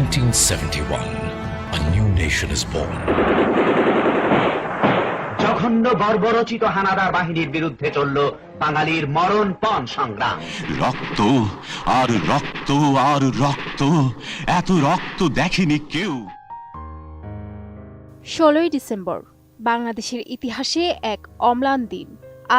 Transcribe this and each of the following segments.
1971, a new nation is born. জঘন্য বর্বরচিত হানাদার বাহিনীর বিরুদ্ধে চলল বাঙালির মরণপণ সংগ্রাম। রক্ত আর রক্ত আর রক্ত, এত রক্ত দেখেনি কেউ। 16ই ডিসেম্বর বাংলাদেশের ইতিহাসে এক অম্লান দিন।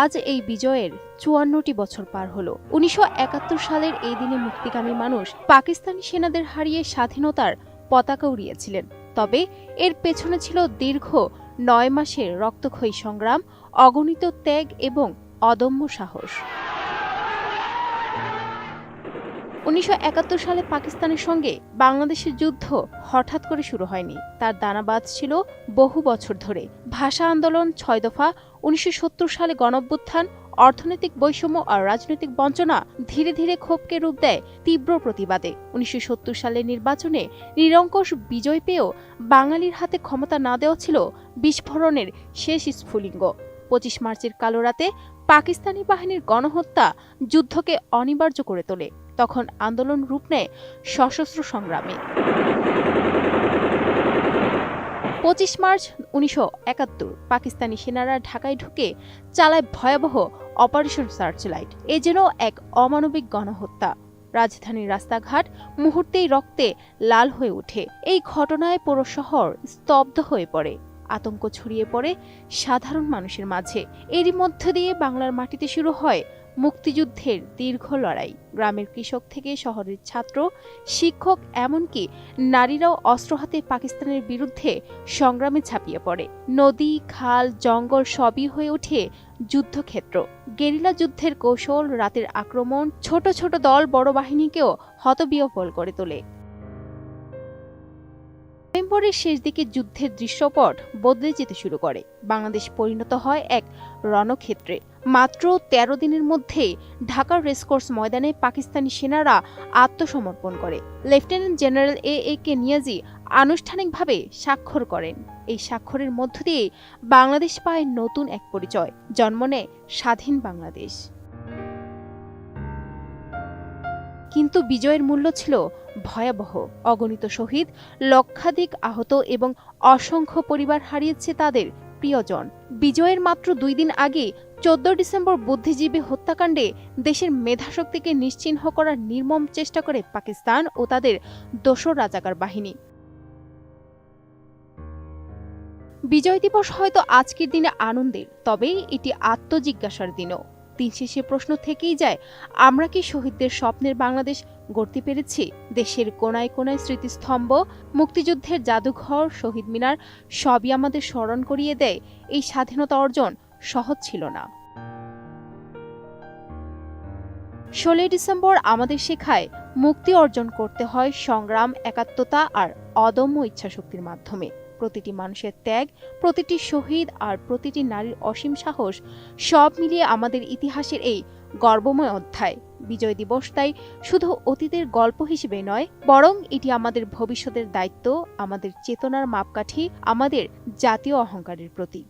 আজ এই বিজয়ের 54টি বছর পার হলো। 1971 সালের এই দিনে মুক্তিকামী মানুষ পাকিস্তানি সেনাদের হারিয়ে স্বাধীনতার পতাকা উড়িয়েছিলেন। তবে এর পেছনে ছিল দীর্ঘ 9 মাসের রক্তক্ষয়ী সংগ্রাম, অগণিত ত্যাগ এবং অদম্য সাহস। 1971 সালে পাকিস্তানের সঙ্গে বাংলাদেশের যুদ্ধ হঠাৎ করে শুরু হয়নি। তার দানাবাঁধ ছিল বহু বছর ধরে। ভাষা আন্দোলন, 6 দফা, 1970 সালে গণঅভ্যুত্থান, অর্থনৈতিক বৈষম্য আর রাজনৈতিক বঞ্চনা ধীরে ধীরে ক্ষোভকে রূপ দেয় তীব্র প্রতিবাদে। 1970 সালের নির্বাচনে নিরঙ্কুশ বিজয় পেয়েও বাঙালির হাতে ক্ষমতা না দেওয়া ছিল বিস্ফোরণের শেষ স্ফুলিঙ্গ। 25 মার্চের কালো রাতে পাকিস্তানি বাহিনীর গণহত্যা যুদ্ধকে অনিবার্য করে তোলে। তখন আন্দোলন রূপ নেয় সশস্ত্র সংগ্রামে। 25 মার্চ 1971 পাকিস্তানি সেনারা ঢাকায় ঢুকে চালায় ভয়াবহ অপারেশন সার্চলাইট। এ যেন এক অমানবিক গণহত্যা। রাজধানীর রাস্তাঘাট মুহূর্তেই রক্তে লাল হয়ে ওঠে। এই ঘটনায় পুরো শহর স্তব্ধ হয়ে পড়ে। আতঙ্ক ছড়িয়ে পড়ে সাধারণ মানুষের মাঝে। এরই মধ্য দিয়ে বাংলার মাটিতে শুরু হয় মুক্তিযুদ্ধের দীর্ঘ লড়াই। গ্রামের কৃষক থেকে শহরের ছাত্র, শিক্ষক, এমনকি নারীরাও অস্ত্র হাতে পাকিস্তানের বিরুদ্ধে সংগ্রামে ঝাঁপিয়ে পড়ে। নদী, খাল, জঙ্গল সবই হয়ে ওঠে যুদ্ধক্ষেত্র। গেরিলা যুদ্ধের কৌশল, রাতের আক্রমণ, ছোট ছোট দল বড় বাহিনীকেও হতবিহ্বল করে তোলে। নভেম্বরের শেষ দিকে যুদ্ধের দৃশ্যপট বদলে যেতে শুরু করে। বাংলাদেশ পরিণত হয় এক রণক্ষেত্রে। মাত্র 13 দিনের মধ্যে ঢাকার রেসকোর্স ময়দানে পাকিস্তানি সেনারা আত্মসমর্পণ করে। লেফটেন্যান্ট জেনারেল এ.কে নিয়াজি আনুষ্ঠানিকভাবে স্বাক্ষর করেন। এই স্বাক্ষরের মধ্য দিয়ে বাংলাদেশ পায় নতুন এক পরিচয়, জন্ম নেয় স্বাধীন বাংলাদেশ। কিন্তু বিজয়ের মূল্য ছিল ভয়াবহ। অগণিত শহীদ, লক্ষাধিক আহত এবং অসংখ্য পরিবার হারিয়েছে তাদের প্রিয়জন। বিজয়ের মাত্র 2 দিন আগে 14 ডিসেম্বর বুদ্ধিজীবী হত্যাকাণ্ডে দেশের মেধাশক্তিকে নিশ্চিহ্ন করার নির্মম চেষ্টা করে পাকিস্তান ও তাদের দোসর রাজাকার বাহিনী। বিজয় দিবস হয়তো আজকের দিনে আনন্দের, তবে এটি আত্মজিজ্ঞাসার দিনও। দিন শেষে প্রশ্ন থেকেই যায়, আমরা কি শহীদদের স্বপ্নের বাংলাদেশ গড়তে পেরেছি? দেশের কোনায় কোনায় স্মৃতিস্তম্ভ, মুক্তিযুদ্ধের জাদুঘর, শহীদ মিনার সবই আমাদের স্মরণ করিয়ে দেয় এই স্বাধীনতা অর্জন সহজ ছিল না। 16 ডিসেম্বর আমাদের শেখায় মুক্তি অর্জন করতে হয় সংগ্রাম, একাত্মতা আর অদম্য ইচ্ছাশক্তির মাধ্যমে। প্রতিটি মানুষের ত্যাগ, প্রতিটি শহীদ আর প্রতিটি নারীর অসীম সাহস সব মিলিয়ে আমাদের ইতিহাসের এই গর্বময় অধ্যায়। বিজয় দিবস তাই শুধু অতীতের গল্প হিসেবে নয়, বরং এটি আমাদের ভবিষ্যতের দায়িত্ব, আমাদের চেতনার মাপকাঠি, আমাদের জাতীয় অহংকারের প্রতীক।